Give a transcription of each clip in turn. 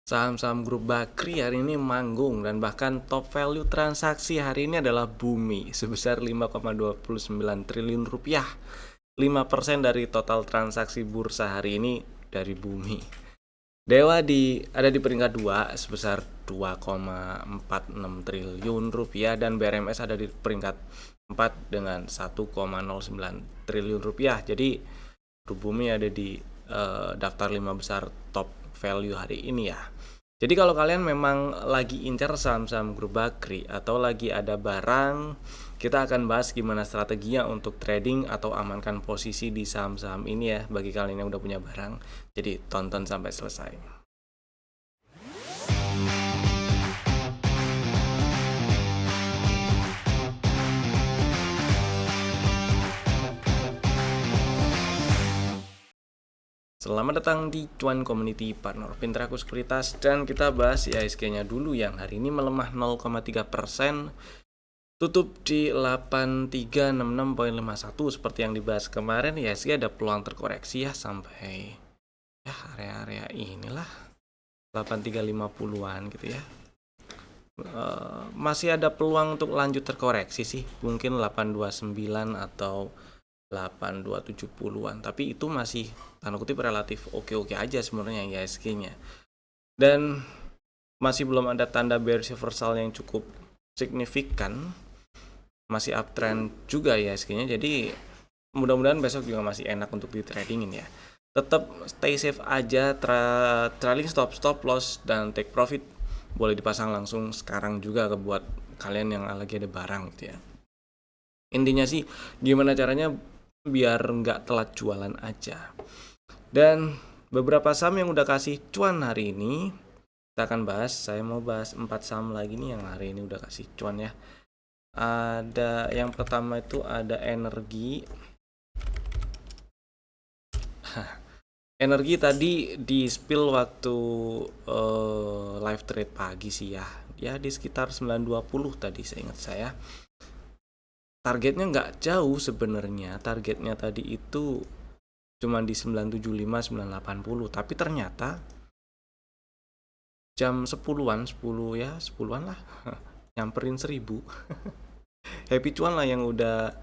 Saham-saham grup Bakri hari ini manggung dan bahkan top value transaksi hari ini adalah Bumi sebesar 5,29 triliun rupiah. 5% dari total transaksi bursa hari ini dari Bumi. Dewa ada di peringkat 2 sebesar 2,46 triliun rupiah dan BRMS ada di peringkat 4 dengan 1,09 triliun rupiah. Jadi grup Bumi ada di daftar 5 besar top value hari ini ya. Jadi kalau kalian memang lagi incar saham-saham grup Bakri atau lagi ada barang, kita akan bahas gimana strateginya untuk trading atau amankan posisi di saham-saham ini ya bagi kalian yang udah punya barang. Jadi tonton sampai selesai. Selamat datang di Cuan Community Partner Pintraku Sekuritas dan kita bahas IHSG-nya dulu yang hari ini melemah 0,3%, tutup di 8366.51 seperti yang dibahas kemarin. IHSG ada peluang terkoreksi ya sampai ya area-area inilah 8350-an gitu ya. Masih ada peluang untuk lanjut terkoreksi sih, mungkin 829 atau 8270-an, tapi itu masih tanda kutip relatif oke-oke aja sebenarnya IHSG-nya. Dan masih belum ada tanda bearish reversal yang cukup signifikan. Masih uptrend juga IHSG-nya. Jadi mudah-mudahan besok juga masih enak untuk di tradingin ya. Tetap stay safe aja, trailing stop loss dan take profit boleh dipasang langsung sekarang juga buat kalian yang lagi ada barang gitu ya. Intinya sih gimana caranya biar nggak telat jualan aja. Dan beberapa saham yang udah kasih cuan hari ini kita akan bahas. Saya mau bahas 4 saham lagi nih yang hari ini udah kasih cuan ya. Ada yang pertama itu ada energi. Energi tadi di spill waktu live trade pagi sih ya. Ya di sekitar 920 tadi seingat saya. Targetnya nggak jauh sebenarnya. Targetnya tadi itu cuma di 975 980, tapi ternyata jam 10-an lah nyamperin 1000. Happy cuan lah yang udah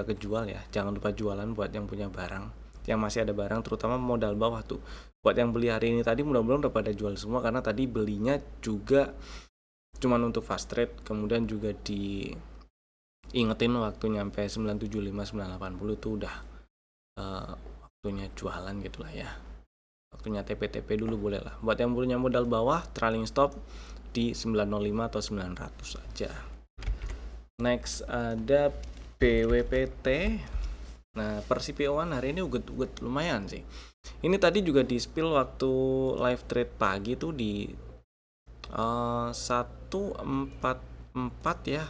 kejual ya. Jangan lupa jualan buat yang punya barang, yang masih ada barang, terutama modal bawah tuh. Buat yang beli hari ini tadi mudah-mudahan udah pada jual semua, karena tadi belinya juga cuman untuk fast trade, kemudian juga ingetin waktu nyampe 975 980 itu udah waktunya jualan gitulah ya. Waktunya TP-TP dulu boleh lah. Buat yang punya modal bawah, trailing stop di 905 atau 900 aja. Next ada BWPT. Nah, per CPO1 hari ini uget-uget lumayan sih. Ini tadi juga di spill waktu live trade pagi tuh di 144 ya.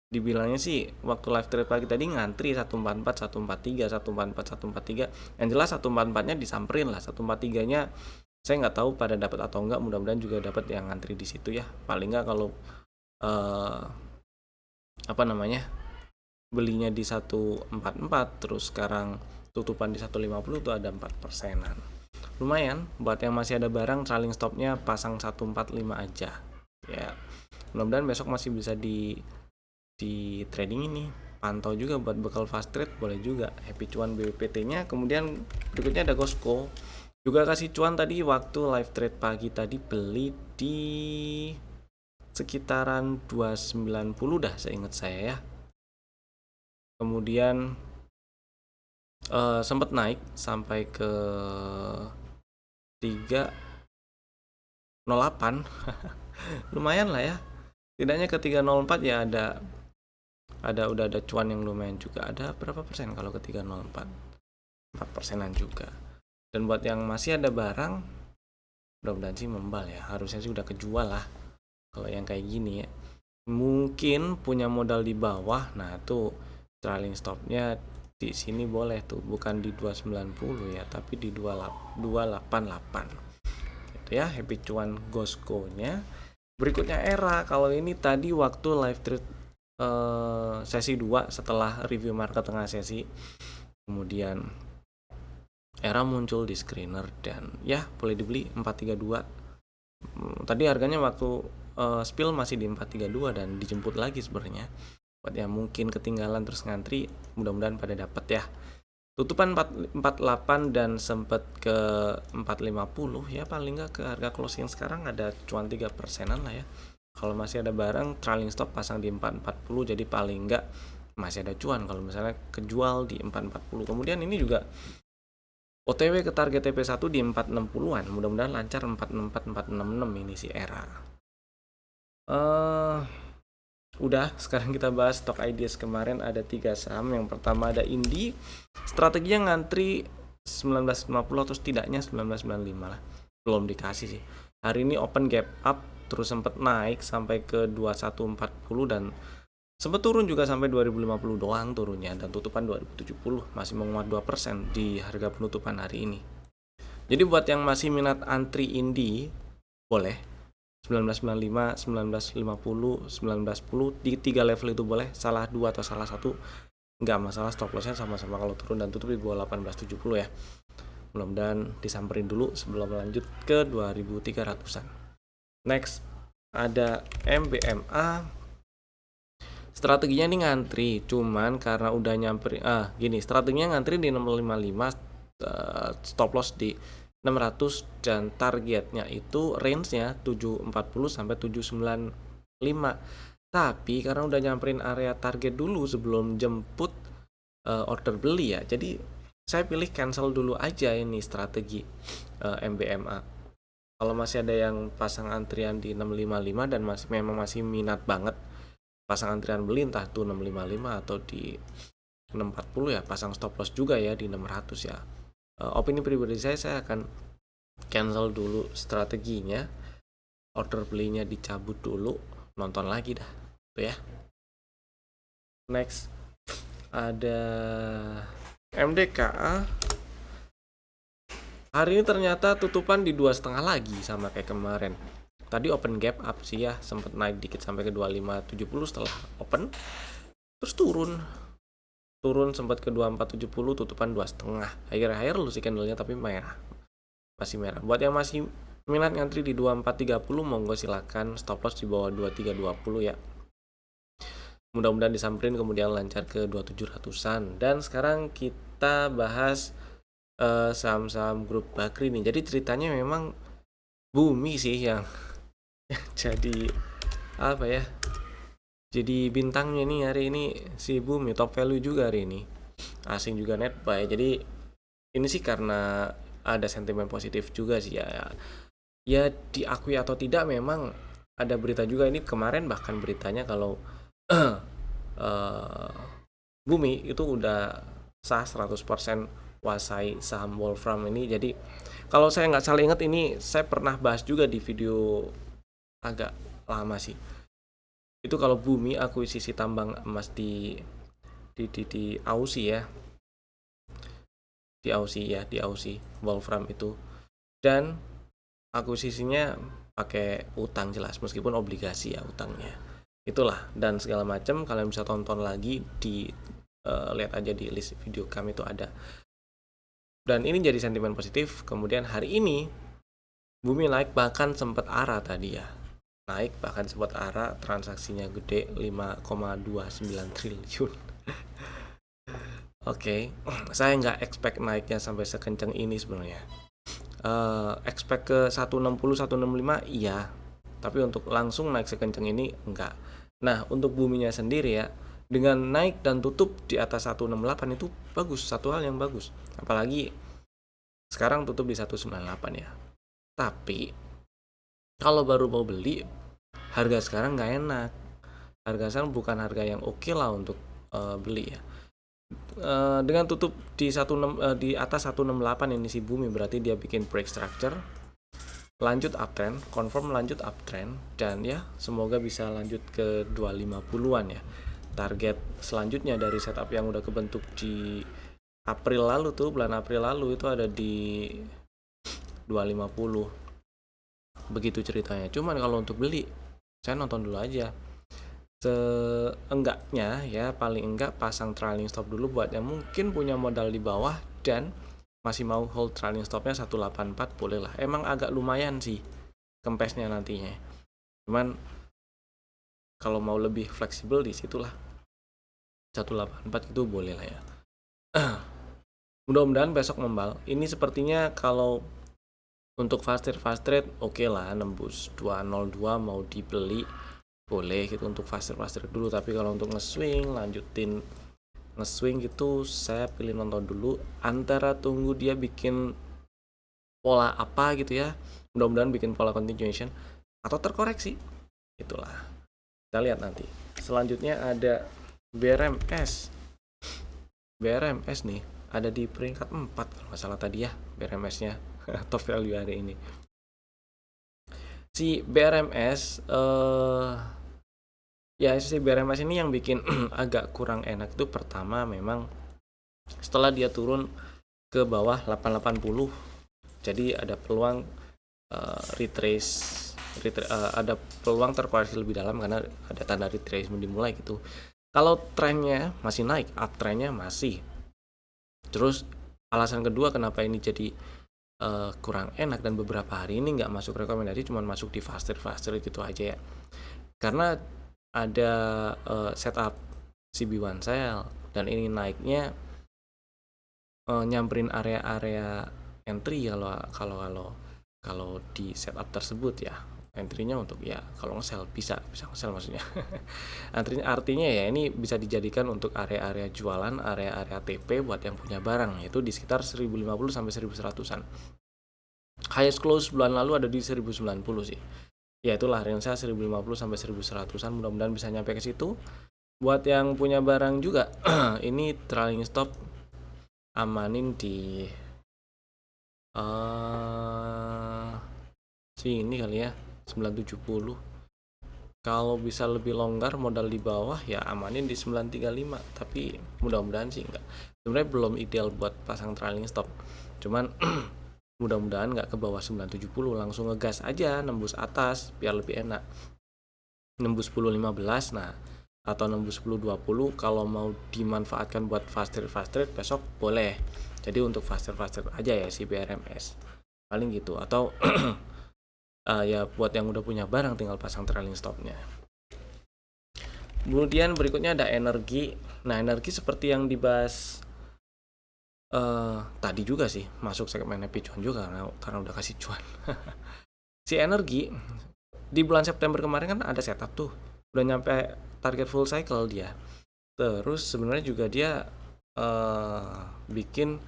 Dibilangnya sih waktu live trade pagi tadi ngantri 144, 143, 144, 143. Yang jelas 144-nya disamperin lah. 143-nya saya nggak tahu pada dapat atau enggak. Mudah-mudahan juga dapat yang ngantri di situ ya. Paling nggak kalau belinya di 144 terus sekarang tutupan di 150 tuh ada 4%-an. Lumayan buat yang masih ada barang, trailing stopnya pasang 145 aja ya. Mudah-mudahan besok masih bisa di trading ini. Pantau juga buat bekal fast trade boleh juga. Happy cuan BWPT-nya. Kemudian berikutnya ada Gosco juga kasih cuan tadi waktu live trade pagi tadi, beli di sekitaran 290 dah seingat saya ya. Kemudian sempat naik sampai ke 308. Lumayan lah ya. Tidaknya ke 304 ya udah ada cuan yang lumayan juga. Ada berapa persen kalau ke 304? 4%-an juga. Dan buat yang masih ada barang, mudah-mudahan sih membal ya. Harusnya sih udah kejual lah kalau yang kayak gini ya. Mungkin punya modal di bawah, nah tuh trailing stopnya di sini boleh tuh, bukan di 290 ya, tapi di 288 gitu ya. Happy cuan Gosco-nya. Berikutnya Era. Kalau ini tadi waktu live trade sesi 2 setelah review market tengah sesi, kemudian Era muncul di screener dan ya boleh dibeli 432. Tadi harganya waktu spill masih di 432 dan dijemput lagi sebenarnya. Buat yang mungkin ketinggalan terus ngantri, mudah-mudahan pada dapet ya. Tutupan 448 dan sempet ke 450 ya, paling nggak ke harga closing sekarang ada cuan 3%-an lah ya. Kalau masih ada barang trailing stop pasang di 440, jadi paling nggak masih ada cuan kalau misalnya kejual di 440. Kemudian ini juga OTW ke target TP1 di 460-an, mudah-mudahan lancar 464 466 ini si era. Udah, sekarang kita bahas stock ideas. Kemarin ada 3 saham. Yang pertama ada Indi, strateginya ngantri 1950 atau setidaknya 1995 lah, belum dikasih sih. Hari ini open gap up, terus sempat naik sampai ke 2140 dan sempat turun juga sampai 2050 doang turunnya, dan tutupan 2070 masih menguat 2% di harga penutupan hari ini. Jadi buat yang masih minat antri Indi, boleh 1995, 1950, 1910 di 3 level itu boleh, salah 2 atau salah 1 nggak masalah, stop lossnya sama-sama kalau turun dan tutup di bawah 1870 ya. Mudah-mudahan disamperin dulu sebelum lanjut ke 2300-an. Next ada MBMA. Strateginya nih ngantri, cuman karena udah nyamperin gini, strateginya ngantri di 655, stop loss di 600 dan targetnya itu range-nya 740 sampai 795. Tapi karena udah nyamperin area target dulu sebelum jemput order beli ya, jadi saya pilih cancel dulu aja ini strategi MBMA. Kalau masih ada yang pasang antrian di 655 dan memang masih minat banget pasang antrian beli, entah itu 655 atau di 640 ya, pasang stop loss juga ya di 600 ya. Opini pribadi saya akan cancel dulu strateginya, order belinya dicabut dulu, nonton lagi dah tuh ya. Next ada MDKA. Hari ini ternyata tutupan di 2,5 lagi sama kayak kemarin. Tadi open gap up sih ya, sempat naik dikit sampai ke 2570 setelah open, terus turun sempat ke 2470, tutupan 2,5. Akhir-akhir lu sih candlenya tapi merah, masih merah. Buat yang masih minat ngantri di 2430, monggo silakan, stop loss di bawah 2320 ya. Mudah-mudahan disamperin kemudian lancar ke 2700-an. Dan sekarang kita bahas saham-saham grup Bakri nih. Jadi ceritanya memang Bumi sih yang jadi apa ya, jadi bintangnya nih hari ini, si Bumi top value juga hari ini, asing juga net buy. Jadi ini sih karena ada sentimen positif juga sih ya diakui atau tidak, memang ada berita juga ini kemarin, bahkan beritanya kalau Bumi itu udah sah 100% kuasai saham Wolfram ini. Jadi kalau saya nggak salah ingat, ini saya pernah bahas juga di video agak lama sih. Itu kalau Bumi akuisisi tambang emas di Aussie ya. Di Aussie Wolfram itu. Dan akuisisinya pakai utang jelas, meskipun obligasi ya utangnya. Itulah, dan segala macam kalian bisa tonton lagi di lihat aja di list video kami itu ada. Dan ini jadi sentimen positif. Kemudian hari ini Bumi naik, bahkan sempat arah tadi ya. Naik bahkan sempat arah, transaksinya gede 5,29 triliun. Oke, saya nggak expect naiknya sampai sekencang ini sebenarnya. Expect ke 160 165 iya, tapi untuk langsung naik sekencang ini enggak. Nah, untuk Buminya sendiri ya, dengan naik dan tutup di atas 168 itu bagus, satu hal yang bagus. Apalagi sekarang tutup di 198 ya. Tapi kalau baru mau beli, harga sekarang nggak enak. Harga sekarang bukan harga yang oke lah untuk beli ya. Dengan tutup di di atas 168 ini si Bumi, berarti dia bikin break structure, lanjut uptrend, confirm lanjut uptrend, dan ya semoga bisa lanjut ke 250-an ya. Target selanjutnya dari setup yang udah kebentuk di April lalu tuh, bulan April lalu itu ada di 250. Begitu ceritanya. Cuman kalau untuk beli, saya nonton dulu aja. Seenggaknya ya, paling enggak pasang trailing stop dulu buat yang mungkin punya modal di bawah dan masih mau hold trailing stopnya 184 boleh lah. Emang agak lumayan sih kempesnya nantinya. Cuman kalau mau lebih fleksibel di situlah 184 itu boleh lah ya. Mudah-mudahan besok membal. Ini sepertinya kalau untuk fast trade oke lah, nembus 202 mau dibeli boleh gitu untuk fast trade dulu. Tapi kalau untuk lanjutin nge-swing gitu, saya pilih nonton dulu, antara tunggu dia bikin pola apa gitu ya, mudah-mudahan bikin pola continuation atau terkoreksi, itulah kita lihat nanti. Selanjutnya ada BRMS. BRMS nih ada di peringkat 4 kalau nggak salah tadi ya, BRMS-nya top value hari ini. Si BRMS ya si BRMS ini yang bikin agak kurang enak itu pertama memang setelah dia turun ke bawah 880, jadi ada peluang ada peluang terkoreksi lebih dalam karena ada tanda retracement dimulai gitu. Kalau trennya masih naik, uptrendnya masih. Terus alasan kedua kenapa ini jadi kurang enak dan beberapa hari ini nggak masuk rekomendasi, cuma masuk di fast trade gitu aja ya, karena ada setup CB1 sell dan ini naiknya nyamperin area-area entry kalau di setup tersebut ya. Entry-nya untuk ya kalau nge-sell bisa nge-sell maksudnya. Artinya ya ini bisa dijadikan untuk area-area jualan, area-area TP buat yang punya barang, yaitu di sekitar 1050 sampai 1100-an. Highest close bulan lalu ada di 1090 sih. Ya itulah range 1050 sampai 1100-an, mudah-mudahan bisa nyampe ke situ. Buat yang punya barang juga ini trailing stop amanin di sini kali ya, 970. Kalau bisa lebih longgar modal di bawah ya amanin di 935, tapi mudah-mudahan sih enggak. Sebenarnya belum ideal buat pasang trailing stop, cuman mudah-mudahan nggak ke bawah 970, langsung ngegas aja nembus atas biar lebih enak. Nembus 1015 nah atau nembus 1020 kalau mau dimanfaatkan buat fast trade besok boleh. Jadi untuk fast trade aja ya si BRMS paling gitu, atau ya buat yang udah punya barang tinggal pasang trailing stopnya. Kemudian berikutnya ada energi. Nah energi seperti yang dibahas tadi juga sih, masuk segmen happy cuan juga karena udah kasih cuan. Si energi di bulan September kemarin kan ada setup tuh, udah nyampe target full cycle dia. Terus sebenarnya juga dia bikin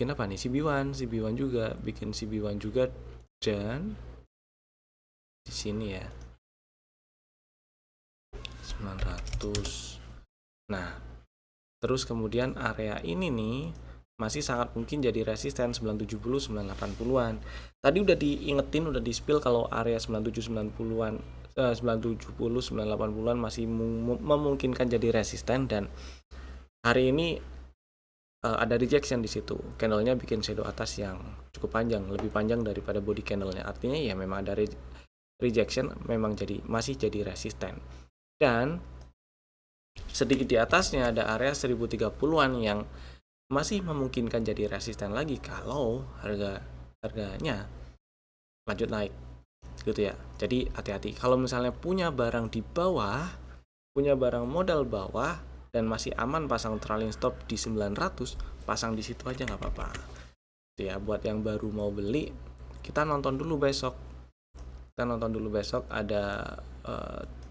apa nih, CB1 juga bikin CB1 juga, dan di sini ya 900. Nah terus kemudian area ini nih masih sangat mungkin jadi resisten 970 980-an. Tadi udah diingetin, udah di-spill kalau area 97 90-an 970 980-an masih memungkinkan jadi resisten, dan hari ini ada rejection di situ. Candlenya bikin shadow atas yang cukup panjang, lebih panjang daripada body candlenya. Artinya ya memang ada rejection, memang masih jadi resisten. Dan sedikit di atasnya ada area 1030-an yang masih memungkinkan jadi resisten lagi kalau harganya lanjut naik gitu ya. Jadi hati-hati kalau misalnya punya barang di bawah, punya barang modal bawah dan masih aman pasang trailing stop di 900, pasang di situ aja nggak apa-apa. Ya buat yang baru mau beli, kita nonton dulu besok. Ada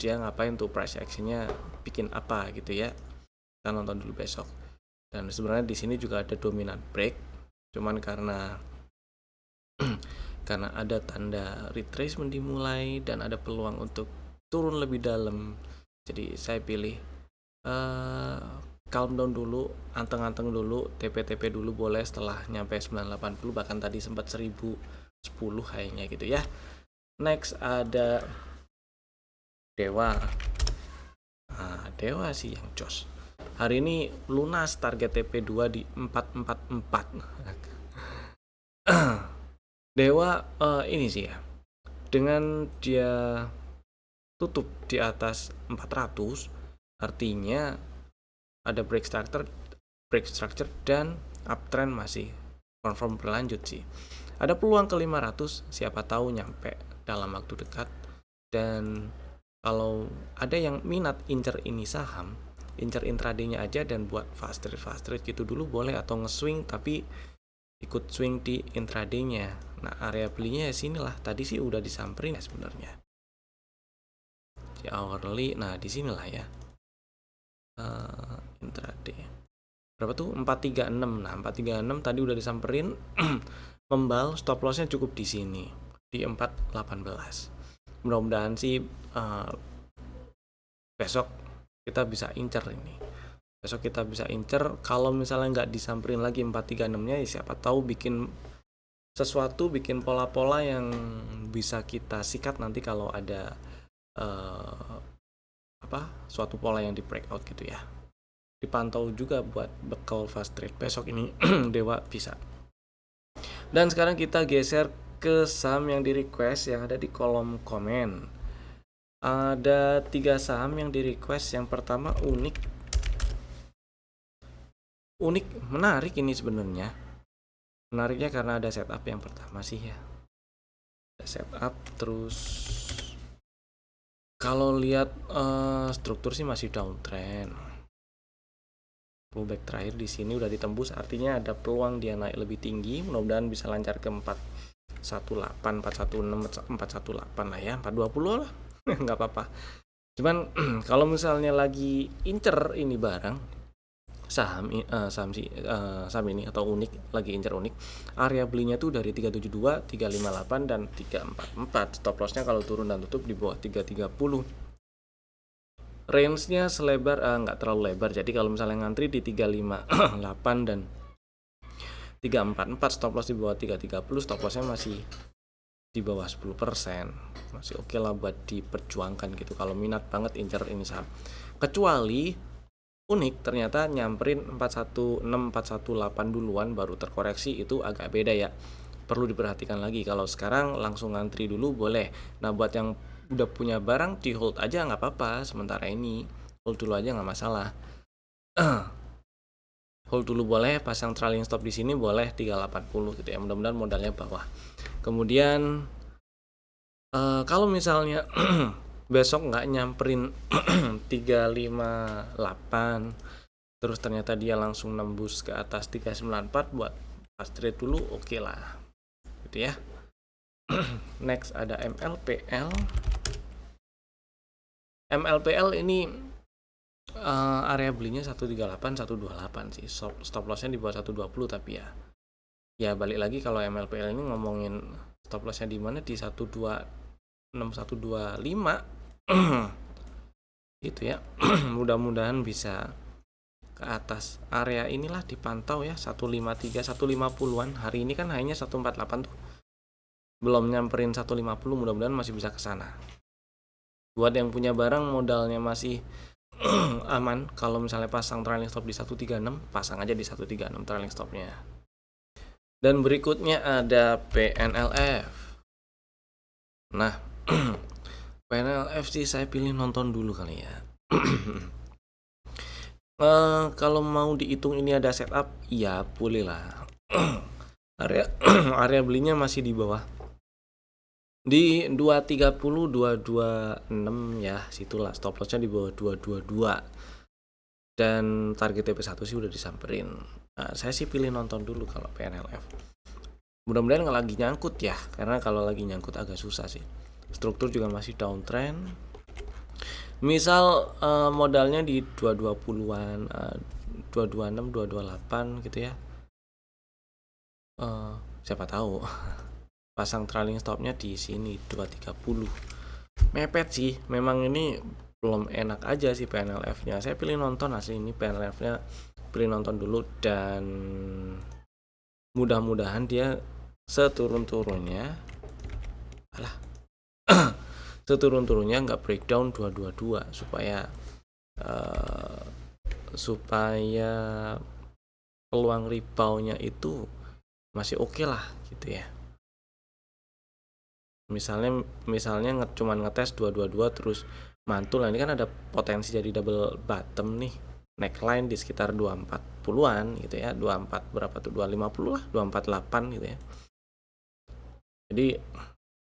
dia ngapain tuh, price actionnya bikin apa gitu ya. Kita nonton dulu besok. Dan sebenarnya di sini juga ada dominant break, cuman karena ada tanda retracement dimulai dan ada peluang untuk turun lebih dalam, jadi saya pilih calm down dulu, anteng-anteng dulu, TP dulu boleh setelah nyampe 980, bahkan tadi sempat 1010 kayaknya gitu ya. Next ada Dewa. Dewa sih yang jos. Hari ini lunas target TP2 di 444. Dewa ini sih ya, dengan dia tutup di atas 400, artinya ada break structure dan uptrend masih confirm berlanjut sih. Ada peluang ke 500, siapa tahu nyampe dalam waktu dekat. Dan kalau ada yang minat incer ini saham, incer intraday-nya aja dan buat fast trade gitu dulu boleh, atau nge-swing tapi ikut swing di intraday-nya. Nah, area belinya ya sinilah. Tadi sih udah disamperin ya sebenarnya. Di hourly, nah di sinilah ya. Intraday. Berapa tuh? 436. Nah, 436 tadi udah disamperin. Membal, stop loss-nya cukup di sini di 418. Mudah-mudahan sih besok kita bisa incer ini. Besok kita bisa incer. Kalau misalnya nggak disamperin lagi 436-nya, ya siapa tahu bikin sesuatu, bikin pola-pola yang bisa kita sikat nanti kalau ada suatu pola yang di breakout gitu ya. Dipantau juga buat bekal fast trade besok ini. Dewa bisa. Dan sekarang kita geser ke saham yang di request yang ada di kolom komen. Ada 3 saham yang di request. Yang pertama unik, menarik ini sebenarnya. Menariknya karena ada setup yang pertama sih ya. Ada setup, terus kalau lihat struktur sih masih downtrend. Pullback terakhir di sini udah ditembus, artinya ada peluang dia naik lebih tinggi. Mudah-mudahan bisa lancar ke 418, 416, 418 lah ya, 420 lah. Nggak apa-apa. Cuman kalau misalnya lagi incer ini barang saham ini atau unik, lagi incer unik, area belinya tuh dari 372, 358 dan 344. Stop lossnya kalau turun dan tutup di bawah 330. Range-nya selebar nggak terlalu lebar, jadi kalau misalnya ngantri di 358 dan 344, stop loss di bawah 330, stop loss-nya masih di bawah 10%. Masih oke lah buat diperjuangkan gitu kalau minat banget incer ini saham. Kecuali unik ternyata nyamperin 416, 418 duluan baru terkoreksi, itu agak beda ya. Perlu diperhatikan lagi. Kalau sekarang langsung ngantri dulu boleh. Nah, buat yang udah punya barang di hold aja nggak apa-apa, sementara ini hold dulu aja nggak masalah. Hold dulu boleh, pasang trailing stop di sini boleh 380 gitu ya, mudah-mudahan modalnya bawah. Kemudian kalau misalnya besok nggak nyamperin 358 terus ternyata dia langsung nembus ke atas 394, buat fast trade dulu oke lah gitu ya. Next ada MLPL. MLPL ini area belinya 138, 128 sih. Stop lossnya di bawah 120, tapi ya balik lagi kalau MLPL ini ngomongin stop lossnya di mana, di 126, 125 gitu ya. Mudah-mudahan bisa ke atas area inilah, dipantau ya 153, 150-an. Hari ini kan hanya 148 tuh, belum nyamperin 150, mudah-mudahan masih bisa ke sana. Buat yang punya barang modalnya masih aman, kalau misalnya pasang trailing stop di 136, pasang aja di 136 trailing stopnya. Dan berikutnya ada PNLF. Nah, PNLF sih saya pilih nonton dulu kali ya. Kalau mau dihitung ini ada setup, ya boleh lah. area belinya masih di bawah di 230, 226 ya, situlah stop lossnya di bawah 222 dan target TP1 sih udah disamperin. Nah, saya sih pilih nonton dulu kalau PNLF. Mudah-mudahan nggak lagi nyangkut ya, karena kalau lagi nyangkut agak susah sih. Struktur juga masih downtrend. Misal modalnya di 220-an, 226, 228 gitu ya. Siapa tahu pasang trailing stopnya di sini 230. Mepet sih, memang ini belum enak aja sih PNLF-nya. Saya pilih nonton asli ini PNLF-nya, pilih nonton dulu, dan mudah-mudahan dia seturun-turunnya seturun-turunnya nggak breakdown 222 supaya peluang reboundnya itu masih oke lah gitu ya. Misalnya cuman ngetes 222 terus mantul, nah ini kan ada potensi jadi double bottom nih. neckline di sekitar 240-an gitu ya, 24 berapa tuh, 250 lah, 248 gitu ya. Jadi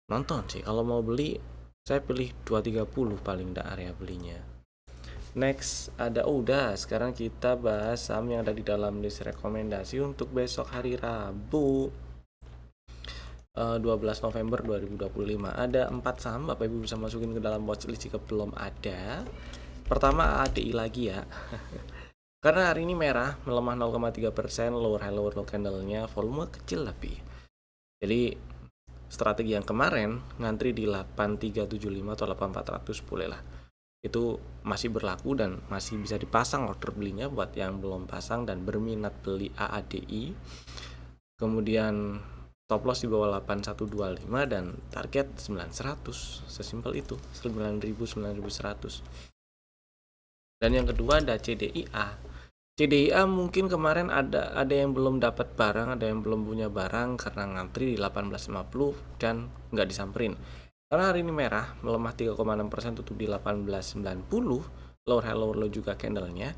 nonton sih, kalau mau beli saya pilih 230 paling enggak area belinya. Next ada udah, sekarang kita bahas saham yang ada di dalam list rekomendasi untuk besok hari Rabu 12 November 2025. Ada 4 saham Bapak Ibu bisa masukin ke dalam watchlist jika belum ada. Pertama ADI lagi ya. Karena hari ini merah, melemah 0,3%, lower high lower low candle-nya, volume kecil tapi. Jadi strategi yang kemarin ngantri di 8375 atau 8400 boleh lah. Itu masih berlaku dan masih bisa dipasang order belinya buat yang belum pasang dan berminat beli AADI. Kemudian stop loss di bawah 8125 dan target 9100, sesimpel itu, 9100. Dan yang kedua ada CDIA. CDIA mungkin kemarin ada yang belum dapat barang, ada yang belum punya barang karena ngantri di 1850 dan nggak disamperin. Karena hari ini merah, melemah 3,6%, tutup di 1890, lower high lower low juga candlenya.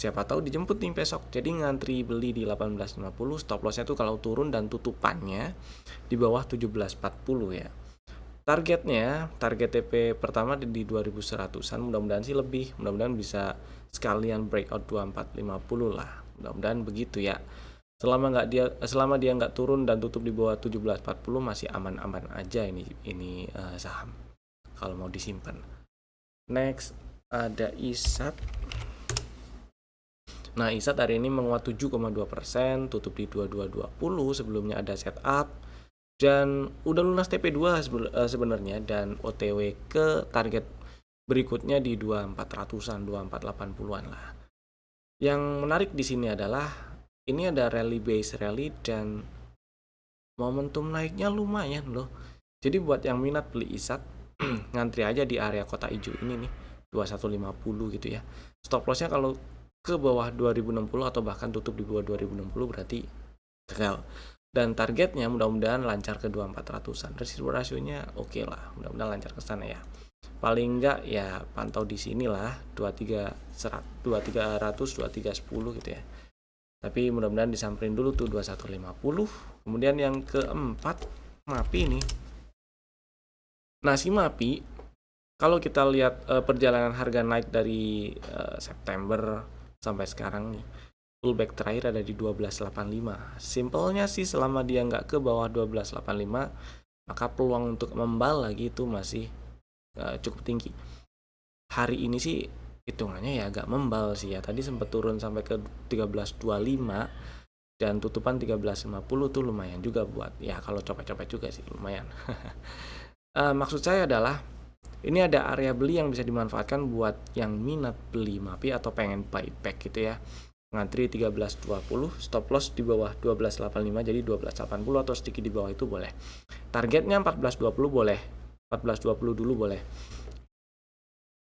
Siapa tahu dijemput nih besok. Jadi ngantri beli di 1850, stop lossnya tuh kalau turun dan tutupannya di bawah 1740 ya. Target TP pertama di 2100-an, mudah-mudahan sih lebih, mudah-mudahan bisa sekalian breakout 2450 lah. Mudah-mudahan begitu ya. Selama dia nggak turun dan tutup di bawah 1740 masih aman-aman aja ini saham kalau mau disimpan. Next ada ISAT. Nah, ISAT hari ini menguat 7,2%, tutup di 2220, sebelumnya ada setup dan udah lunas TP2 sebenarnya dan OTW ke target berikutnya di 2400-an, 2480-an lah. Yang menarik di sini adalah ini ada rally base rally dan momentum naiknya lumayan loh. Jadi buat yang minat beli ISAT ngantri aja di area kota hijau ini nih, 2150 gitu ya. Stop lossnya kalau ke bawah 2060 atau bahkan tutup di bawah 2060 berarti gagal. Dan targetnya mudah-mudahan lancar ke 2400-an. Resistance rasionya oke lah, mudah-mudahan lancar ke sana ya. Paling enggak ya pantau di sinilah 2300, 2310 gitu ya. Tapi mudah-mudahan disamperin dulu tuh 2150. Kemudian yang keempat MAPI nih. Nah, si MAPI kalau kita lihat perjalanan harga naik dari September sampai sekarang nih, pullback terakhir ada di 1285. Simpelnya sih selama dia nggak ke bawah 1285, maka peluang untuk membal lagi itu masih cukup tinggi. Hari ini sih hitungannya ya agak membal sih ya. Tadi sempat turun sampai ke 1325 dan tutupan 1350 tuh lumayan juga buat ya kalau copet-copet juga sih lumayan. Maksud saya adalah ini ada area beli yang bisa dimanfaatkan buat yang minat beli MAPI atau pengen buyback gitu ya. Ngantri 1320, stop loss di bawah 1285, jadi 1280 atau sedikit di bawah itu boleh. Targetnya 1420 boleh, 1420 dulu boleh.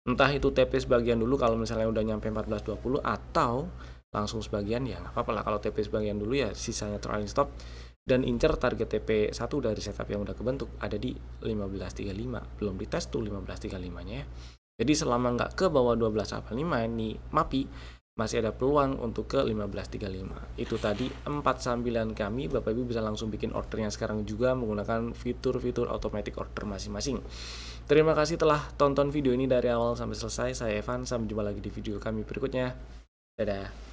Entah itu TP sebagian dulu kalau misalnya udah nyampe 1420 atau langsung sebagian ya nggak apa-apa lah. Kalau TP sebagian dulu ya sisanya trailing stop dan incer target TP 1 dari setup yang udah kebentuk ada di 1535, belum dites tuh 1535 nya ya. Jadi selama nggak ke bawah 1285 ini MAPI masih ada peluang untuk ke 1535. Itu tadi 4 sambilan kami, Bapak Ibu bisa langsung bikin ordernya sekarang juga menggunakan fitur-fitur automatic order masing-masing. Terima kasih telah tonton video ini dari awal sampai selesai. Saya Evan, sampai jumpa lagi di video kami berikutnya. Dadah.